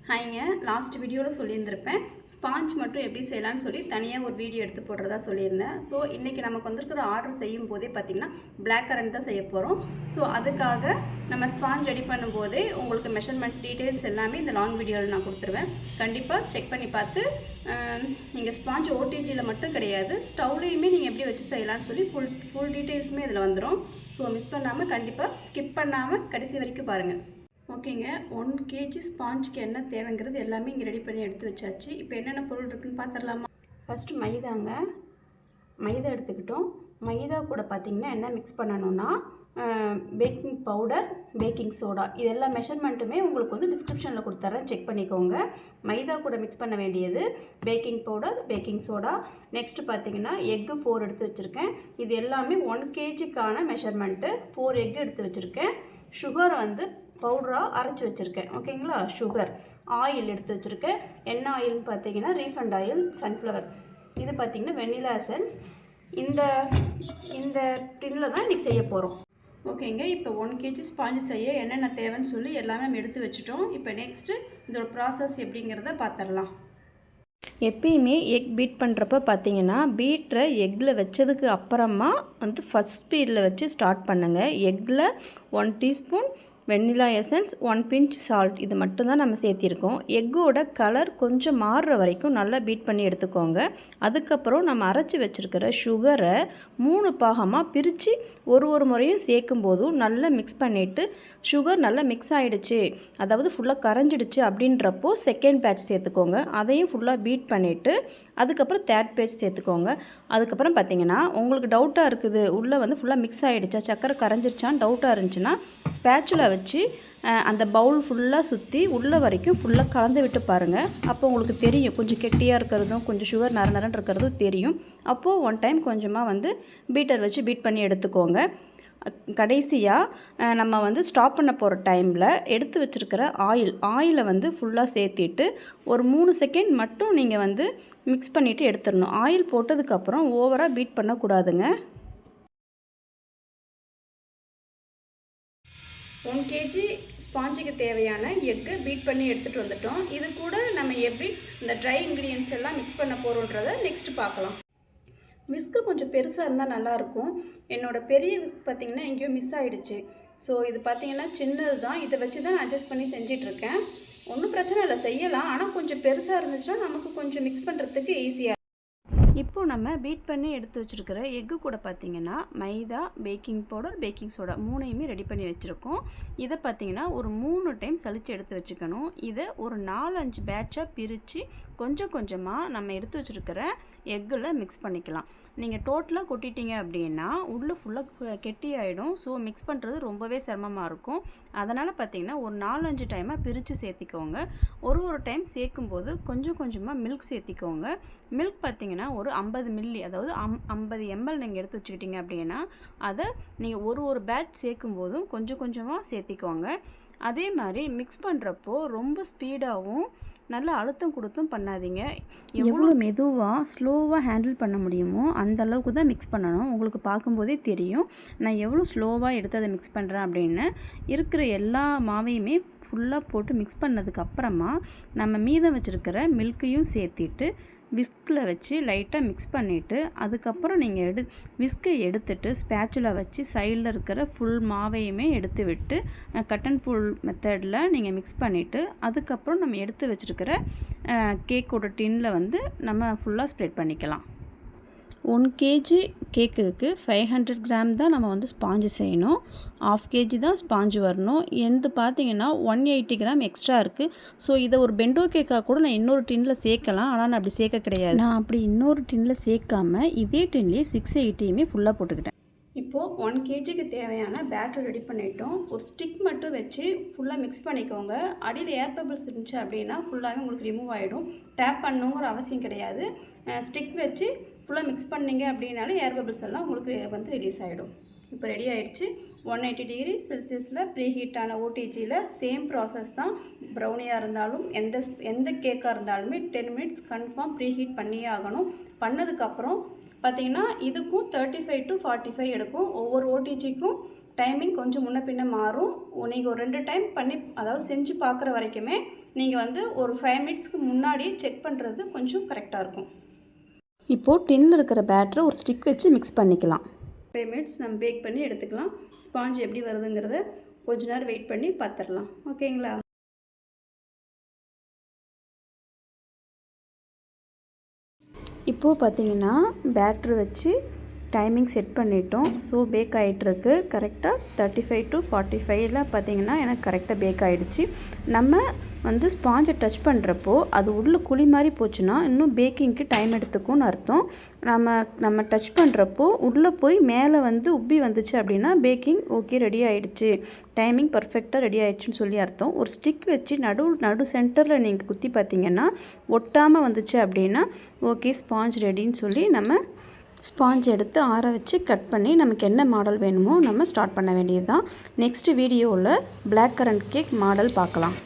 ஹாய்ங்க, last வீடியோவில் சொல்லியிருந்திருப்பேன் sponge மட்டும் எப்படி செய்யலான்னு சொல்லி தனியாக ஒரு வீடியோ எடுத்து போடுறதா சொல்லியிருந்தேன். ஸோ இன்றைக்கி நமக்கு வந்திருக்கிற ஆர்டர் செய்யும் போதே பார்த்திங்கன்னா பிளாக் கரண்ட் தான் செய்ய போகிறோம். ஸோ அதுக்காக நம்ம ஸ்பாஞ்ச் ரெடி பண்ணும்போதே உங்களுக்கு மெஷர்மெண்ட் டீட்டெயில்ஸ் எல்லாமே இந்த லாங் வீடியோவில் நான் கொடுத்துருவேன். கண்டிப்பாக செக் பண்ணி பார்த்து நீங்கள் ஸ்பாஞ்ச் ஓடிஜியில் மட்டும் கிடையாது, ஸ்டவ்லேயுமே நீங்கள் எப்படி வச்சு செய்யலான்னு சொல்லி ஃபுல் டீட்டெயில்ஸுமே இதில் வந்துடும். ஸோ மிஸ் பண்ணாமல் கண்டிப்பாக ஸ்கிப் பண்ணாமல் கடைசி வரைக்கும் பாருங்கள். ஓகேங்க, 1 kg ஸ்பாஞ்சுக்கு என்ன தேவைங்கிறது எல்லாமே இங்கே ரெடி பண்ணி எடுத்து வச்சாச்சு. இப்போ என்னென்ன பொருள் இருக்குதுன்னு பார்த்துடலாமா? ஃபஸ்ட்டு மைதாங்க, மைதா எடுத்துக்கிட்டோம். மைதா கூட பார்த்திங்கன்னா என்ன மிக்ஸ் பண்ணணுன்னா பேக்கிங் பவுடர், பேக்கிங் சோடா, இது எல்லா மெஷர்மெண்ட்டுமே உங்களுக்கு வந்து டிஸ்கிரிப்ஷனில் கொடுத்துட்றேன், செக் பண்ணிக்கோங்க. மைதா கூட மிக்ஸ் பண்ண வேண்டியது packing powder, baking soda. Next பார்த்திங்கன்னா எக்கு 4 எடுத்து வச்சுருக்கேன். இது எல்லாமே 1 kgக்கான மெஷர்மெண்ட்டு. 4 எக்கு எடுத்து வச்சுருக்கேன். சுகர் வந்து பவுடராக அரைச்சி வச்சுருக்கேன். ஓகேங்களா? சுகர். ஆயில் எடுத்து வச்சுருக்கேன். என்ன ஆயில்னு பார்த்தீங்கன்னா ரீஃபண்ட் ஆயில், சன்ஃப்ளவர். இது பார்த்திங்கன்னா வெண்ணிலா எசன்ஸ். இந்த டின்னில் தான் இன்றைக்கி செய்ய போகிறோம். ஓகேங்க, இப்போ 1 kg ஸ்பாஞ்சு செய்ய என்னென்ன தேவைன்னு சொல்லி எல்லாமே நம்ம எடுத்து வச்சுட்டோம். இப்போ நெக்ஸ்ட்டு இதோட ப்ராசஸ் எப்படிங்கிறத பார்த்துடலாம். எப்பயுமே எக் பீட் பண்ணுறப்ப பார்த்தீங்கன்னா பீட்டரை எக்கில் வச்சதுக்கு அப்புறமா வந்து ஃபஸ்ட் ஸ்பீடில் வச்சு ஸ்டார்ட் பண்ணுங்கள். எக்கில் 1 teaspoon vanilla essence, 1 pinch salt, இது மட்டும்தான் நம்ம சேர்த்திருக்கோம். எக்கோட கலர் கொஞ்சம் மாறுற வரைக்கும் நல்லா பீட் பண்ணி எடுத்துக்கோங்க. அதுக்கப்புறம் நம்ம அரைச்சி வச்சுருக்கிற சுகரை 3 பாகமாக பிரித்து ஒரு முறையும் சேர்க்கும் போதும் நல்லா மிக்ஸ் பண்ணிவிட்டு சுகர் நல்லா மிக்ஸ் ஆகிடுச்சு, அதாவது ஃபுல்லாக கரைஞ்சிடுச்சு அப்படின்றப்போ செகண்ட் பேட்ச் சேர்த்துக்கோங்க. அதையும் ஃபுல்லாக பீட் பண்ணிவிட்டு அதுக்கப்புறம் தேர்ட் பேட்ச் சேர்த்துக்கோங்க. அதுக்கப்புறம் பார்த்திங்கன்னா உங்களுக்கு டவுட்டாக இருக்குது உள்ளே வந்து ஃபுல்லாக மிக்ஸ் ஆகிடுச்சா, சக்கரை கரைஞ்சிருச்சான்னு டவுட்டாக இருந்துச்சுன்னா ஸ்பேச்சுலா வச்சு அந்த பவுல் ஃபுல்லாக சுற்றி உள்ள வரைக்கும் ஃபுல்லாக கலந்து விட்டு பாருங்கள். அப்போ உங்களுக்கு தெரியும், கொஞ்சம் கெட்டியாக இருக்கிறதும் கொஞ்சம் சுகர் நரன்னு இருக்கிறதும் தெரியும். அப்போது 1 டைம் கொஞ்சமாக வந்து பீட்டர் வச்சு பீட் பண்ணி எடுத்துக்கோங்க. கடைசியாக நம்ம வந்து ஸ்டாப் பண்ண போகிற டைமில் எடுத்து வச்சுருக்கிற ஆயிலை வந்து ஃபுல்லாக சேர்த்திட்டு ஒரு 3 செகண்ட் மட்டும் நீங்கள் வந்து மிக்ஸ் பண்ணிவிட்டு எடுத்துடணும். ஆயில் போட்டதுக்கப்புறம் ஓவராக பீட் பண்ணக்கூடாதுங்க. 1 kg ஸ்பாஞ்சுக்கு தேவையான எக்கு பீட் பண்ணி எடுத்துகிட்டு வந்துட்டோம். இது கூட நம்ம எப்படி இந்த ட்ரை இன்க்ரீடியன்ட்ஸ் எல்லாம் மிக்ஸ் பண்ண போகிறோன்றதை நெக்ஸ்ட்டு பார்க்கலாம். விஸ்க்கு கொஞ்சம் பெருசாக இருந்தால் நல்லாயிருக்கும். என்னோடய பெரிய விஸ்க் பார்த்திங்கன்னா எங்கேயோ மிஸ் ஆகிடுச்சு. ஸோ இது பார்த்திங்கன்னா சின்னது தான், இதை வச்சு தான் நான் அட்ஜஸ்ட் பண்ணி செஞ்சிட்ருக்கேன். ஒன்றும் பிரச்சனை இல்லை, செய்யலாம். ஆனால் கொஞ்சம் பெருசாக இருந்துச்சுன்னா நமக்கு கொஞ்சம் மிக்ஸ் பண்ணுறதுக்கு ஈஸியாக. இப்போது நம்ம பீட் பண்ணி எடுத்து வச்சுருக்கிற எக்கு கூட பார்த்திங்கன்னா maida, baking powder, baking soda 3யுமே ரெடி பண்ணி வச்சுருக்கோம். இதை பார்த்திங்கன்னா ஒரு 3 டைம் சலித்து எடுத்து வச்சுக்கணும். இதை ஒரு 4-5 பேட்சாக பிரித்து கொஞ்சம் கொஞ்சமாக நம்ம எடுத்து வச்சுருக்கிற எக்கில் மிக்ஸ் பண்ணிக்கலாம். நீங்கள் டோட்டலாக கொட்டிட்டீங்க அப்படின்னா உள்ளே ஃபுல்லாக கெட்டி ஆகிடும். ஸோ மிக்ஸ் பண்ணுறது ரொம்பவே சிரமமாக இருக்கும். அதனால் பார்த்திங்கன்னா ஒரு 4-5 டைமாக பிரித்து சேர்த்திக்கோங்க. ஒரு டைம் சேர்க்கும்போது கொஞ்சம் கொஞ்சமாக மில்க் சேர்த்திக்கோங்க. மில்க் பார்த்திங்கன்னா ஒரு 50 மில்லி, அதாவது 50 ml நீங்கள் எடுத்து வச்சுக்கிட்டீங்க அப்படின்னா அதை நீங்கள் ஒரு பேட்ச் சேர்க்கும்போதும் கொஞ்சம் கொஞ்சமாக சேர்த்திக்கோங்க. அதே மாதிரி மிக்ஸ் பண்ணுறப்போ ரொம்ப ஸ்பீடாகவும் நல்லா அழுத்தம் கொடுத்தும் பண்ணாதீங்க. எவ்வளோ மெதுவாக ஸ்லோவாக ஹேண்டில் பண்ண முடியுமோ அந்த அளவுக்கு தான் மிக்ஸ் பண்ணணும். உங்களுக்கு பார்க்கும்போதே தெரியும் நான் எவ்வளோ ஸ்லோவாக எடுத்து அதை மிக்ஸ் பண்ணுறேன் அப்படின்னு. இருக்கிற எல்லா மாவையுமே ஃபுல்லாக போட்டு மிக்ஸ் பண்ணதுக்கப்புறமா நம்ம மீதம் வச்சுருக்கிற மில்க்கையும் சேர்த்திட்டு விஸ்கில் வச்சு லைட்டாக மிக்ஸ் பண்ணிவிட்டு அதுக்கப்புறம் நீங்கள் விஸ்கை எடுத்துட்டு ஸ்பேச்சுலா வச்சு சைடில் இருக்கிற ஃபுல் மாவையுமே எடுத்து விட்டு கட் அண்ட் ஃபுல் மெத்தடில் நீங்கள் மிக்ஸ் பண்ணிவிட்டு அதுக்கப்புறம் நம்ம எடுத்து வச்சுருக்கிற கேக்கோட டின்னில் வந்து நம்ம ஃபுல்லாக ஸ்ப்ரெட் பண்ணிக்கலாம். 1 kg கேக்குக்கு 500 கிராம் தான் நம்ம வந்து ஸ்பாஞ்சு செய்யணும். 1/2 kg தான் ஸ்பாஞ்சு வரணும். எந்த பார்த்திங்கன்னா 180 கிராம் எக்ஸ்ட்ரா இருக்குது. ஸோ இதை ஒரு பெண்டோ கேக்காக கூட நான் இன்னொரு டின்னில் சேர்க்கலாம். ஆனால் நான் அப்படி சேர்க்க கிடையாது. நான் அப்படி இன்னொரு டின்னில் சேர்க்காமல் இதே டின்லேயே 680யுமே ஃபுல்லாக போட்டுக்கிட்டேன். இப்போது 1 kgக்கு தேவையான பேட்டர் ரெடி பண்ணிட்டோம். ஒரு ஸ்டிக் மட்டும் வச்சு ஃபுல்லாக மிக்ஸ் பண்ணிக்கோங்க. அடியில் ஏர் பபிள்ஸ் இருந்துச்சு அப்படின்னா ஃபுல்லாகவே உங்களுக்கு ரிமூவ் ஆகிடும். டேப் பண்ணணுங்கிற அவசியம் கிடையாது. ஸ்டிக் வச்சு ஃபுல்லாக மிக்ஸ் பண்ணிங்க அப்படின்னாலே ஏர் பபிள்ஸ் எல்லாம் உங்களுக்கு வந்து ரிலீஸ் ஆகிடும். இப்போ ரெடி ஆகிடுச்சு. 180 டிகிரி செல்சியஸில் ப்ரீ ஹீட்டான ஓடிஜியில் சேம் ப்ராசஸ் தான். ப்ரௌனியாக இருந்தாலும் எந்த கேக்காக இருந்தாலுமே 10 மினிட்ஸ் கன்ஃபார்ம் ப்ரீ ஹீட் பண்ணியே ஆகணும். பண்ணதுக்கப்புறம் பார்த்திங்கன்னா இதுக்கும் 35 to 45 எடுக்கும். ஒவ்வொரு ஓடிஜிக்கும் டைமிங் கொஞ்சம் முன்ன பின்ன மாறும். நீங்கள் ஒரு 2 டைம் பண்ணி அதாவது செஞ்சு பார்க்குற வரைக்குமே நீங்கள் வந்து ஒரு 5 மினிட்ஸ்க்கு முன்னாடியே செக் பண்ணுறது கொஞ்சம் கரெக்டாக இருக்கும். இப்போது டின்னில் இருக்கிற பேட்டரை ஒரு ஸ்டிக் வச்சு மிக்ஸ் பண்ணிக்கலாம். 5 மினிட்ஸ் நம்ம பேக் பண்ணி எடுத்துக்கலாம். ஸ்பாஞ்ச் எப்படி வருதுங்கிறத கொஞ்ச நேரம் வெயிட் பண்ணி பார்த்துடலாம். ஓகேங்களா? இப்போது பார்த்தீங்கன்னா பேட்ரு வச்சு டைமிங் செட் பண்ணிட்டோம். ஸோ பேக் ஆகிட்டுருக்கு. கரெக்டாக 35 to 45 பார்த்தீங்கன்னா எனக்கு கரெக்டாக பேக் ஆகிடுச்சு. நம்ம வந்து ஸ்பாஞ்சை டச் பண்ணுறப்போ அது உள்ளே குழி மாதிரி போச்சுன்னா இன்னும் பேக்கிங்க்கு டைம் எடுத்துக்கும்னு அர்த்தம். நம்ம டச் பண்ணுறப்போ உள்ளே போய் மேலே வந்து உப்பி வந்துச்சு அப்படின்னா பேக்கிங் ஓகே ரெடி ஆகிடுச்சு, டைமிங் பர்ஃபெக்டாக ரெடி ஆகிடுச்சின்னு சொல்லி அர்த்தம். ஒரு ஸ்டிக் வச்சு நடு சென்டரில் நீங்கள் குத்தி பார்த்தீங்கன்னா ஒட்டாமல் வந்துச்சு அப்படின்னா ஓகே ஸ்பாஞ்ச் ரெடின்னு சொல்லி நம்ம ஸ்பாஞ்ச் எடுத்து ஆற வச்சு கட் பண்ணி நமக்கு என்ன மாடல் வேணுமோ நம்ம ஸ்டார்ட் பண்ண வேண்டியது தான். நெக்ஸ்ட் வீடியோவில் பிளாக் கரண்ட் கேக் மாடல் பார்க்கலாம்.